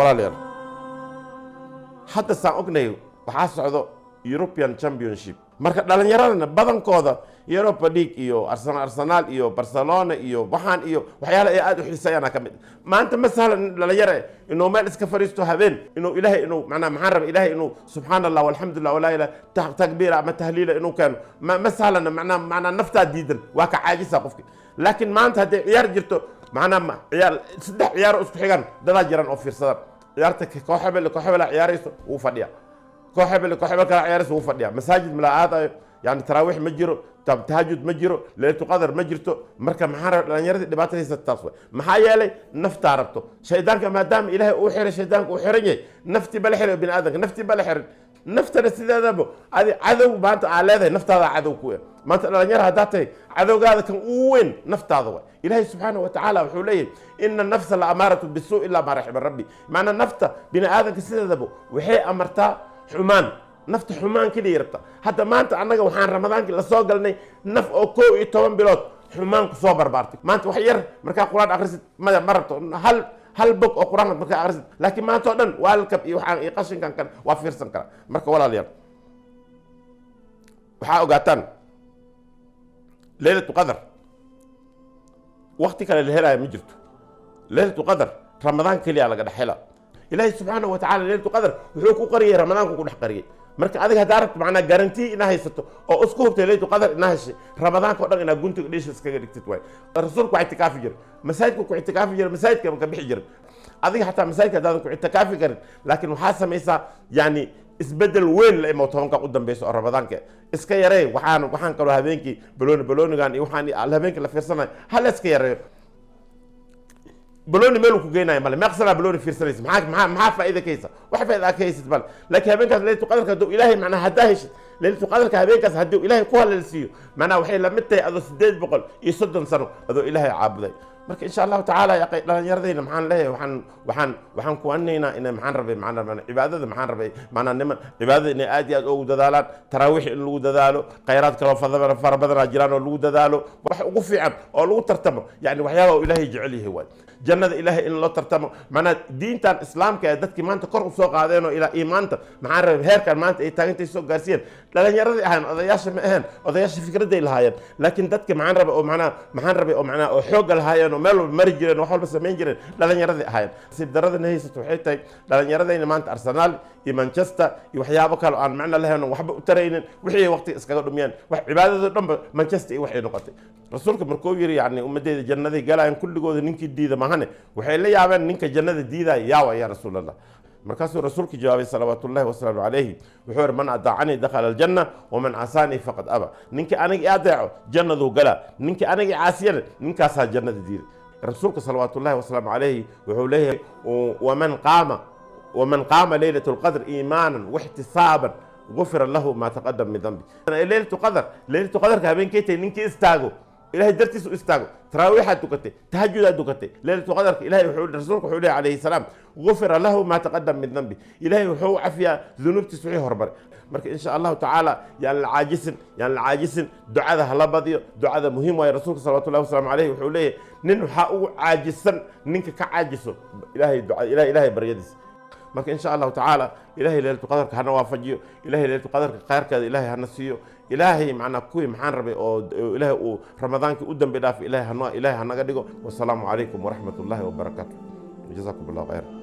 ولا لير حتى سان أغني وحاسعدو European Championship marka dhalinyarada badankooda Europa League iyo Arsenal iyo Barcelona iyo waxaan iyo waxyaalo ay aad u xiiseeyaan kamid maanta masalan dhalinyaro inuu meel iska fariisto habeen inuu ilaahay inuu macna maxaan rab ilaahay inuu subhanallah walhamdulillah wala ilaha takbira ama tahliila inuu kan masalan macna nafta diidan waa ka caajisa qofki laakiin maanta hadii ciyaar jirto macna ciyaar saddex ciyaar isku xigan dad jiran oo fiirsadaan ciyaarta kooxaha ciyaarayso uu fadhiya كوحبل كلا عيارس وفديا مساجد ملاعات يعني تراويح مجرو تهجد مجرو ليلة قدر مجرتو مركب محارب لانيرد دبات ليس التصوير محايلي نفط عربتو شيطانك ما دام إلهي أوحر شيطانك أوحرني نفتي بالحر بن آدم نفتي بالحر نفط الاستدلال ذبو هذه عدو ما أنت على هذا نفط هذا عدو كوي ما أنت لانير هداتي عدو هذا كان وين نفط هذا إلهي سبحانه وتعالى وحوليه إن النفس الأمارة بالسوء إلا ما رحم ربي معنى النفط بن آدم كسيدة ذبو وحي أمرتا حمان نفط حمان كده يربطه حتى ما أنت عندك وحان رمضان كلا سوقلني نف أو كو يتوان بلوت حمان كصوبر بارتك ما أنت وحير مركا قرآن أغرست ما مرته هل بوك أو قرآن مركا أغرست لكن ما أنت أدن والكب يوحان يقشن كان وافيرسن كان مركا ولا لير وحاو قاتان ليلة قدر وقتك للهلا مجرته ليلة قدر رمضان كلي على قد حلا إلهي سبحانه وتعالى ليلة قدر وحوكو قرية رمضان كو كل قرية مركا أديك هدارت معنا جارنتي إنها يستو أو أسكوب ليلة قدر إنها شيء رمضان كو إنها كنت ليش اسكجر تتوي الرسول كو اعتكاف جر مساجد كو اعتكاف جر مساجد كم بيحجر أديك حتى مساجد هذا كو اعتكاف جر لكن وحاسة ميسا يعني اسبدل وين لما توهم قدام بيسو رمضان كه اسكيري وحان كانوا هذينكي بلون كان يوحاني على هذينك اللي في سنة هل اسكيري بلوني ملو كوجينا يا مال ما يخسر بلوني في سريس معاك فائده كيسه واحد فائده كيسه بال لكن هبينك ليله قدر كدو الهي معناها هداهش ليله قدر كهبينك هدو الهي كل للسيو معناها وحي لمتى ادو سديد بقول يصدن سنه ادو الهي عابدي marka insha Allah taala ya dhalinyarada maxaan leeyahay waxaan ku anayna in maxaan rabay macna cibaadada maxaan rabay macna niman cibaadada in aad iyo aad ugu dadaalaan taraawix in lagu dadaalo khayraad kala fara badan jiraan oo lagu dadaalo wax ugu fiican oo lagu tartamo yani waxyaabo ilaahay jecel yahay way jannada ilaahay in loo tartamo macna diintan islaamka ee dadkii maanta kor u soo qaadeen oo ilaa iimaanta maxaan rabay heerkan maanta ay taagantay soo gaarsiin dhalinyarada ahaan odayaasha ma ahaan odayaasha fikraday lahaayeen laakiin dadka maxaan rabay oo macna oo xoog lahaayeen meel mari jireen wax walba sameyn jireen dhalinyarada ahaayeen si darada haysato waxay tahay dhalinyarada maanta Arsenal iyo Manchester iyo waxyaabo kale aan macna lahayn waxba u taraynin wixii waqti iskaga dhumiyaan wax cibaadada dhanba Manchester iyo waxay noqotay rasuulka markuu yiri yani ummadeeda jannada galaan kulligooda ninkii diida mahane waxay la yaabeen ninka jannada diiday yaa rasuulallah markaasuu rasuulku jawaabay salawaatullaahi wasalaamu calayhi wuxuu yiri man adaacani dakhala aljanna waman casaani faqad aba ninka aniga adeeco jannadu gala ninka aniga caasiyana ninkaasaa jannada diiday rasuulka salawaatullaahi wasalaamu calayhi wuxuu leeyahay ومن قام ليلة القدر إيمانا واحتسابا غفر له ما تقدم من ذنبه ليلة قدر كابين كيتي نينكي استاغو إلهي درتيسو استاغو تراويحة دوكتي تهجد دوكتي ليلة قدر إلهي وحول رسولك وحول عليه السلام غفر له ما تقدم من ذنبه إلهي وحول عفيا ذنوب تسويه هربر مرك إن شاء الله تعالى يعني العاجسن دعاء هلا بديو دعاء مهم ويا رسولك صلى الله عليه وسلم عليه وحوله نن حقو عاجسن نينك كعاجسو إلهي دعاء إلهي بريدس marka insha Allah taala ilaahay leeltu qadarka hana waafajiyo ilaahay leeltu qadarka qaarkeeda ilaahay hana siiyo ilaahay macna kuwi maxaan rabay oo ilaahay uu ramadaanki u dambe dhaaf ilaahay hanaga dhigo wassalaamu calaykum wa rahmatullaahi wa barakaatuh jazakumullahu khayr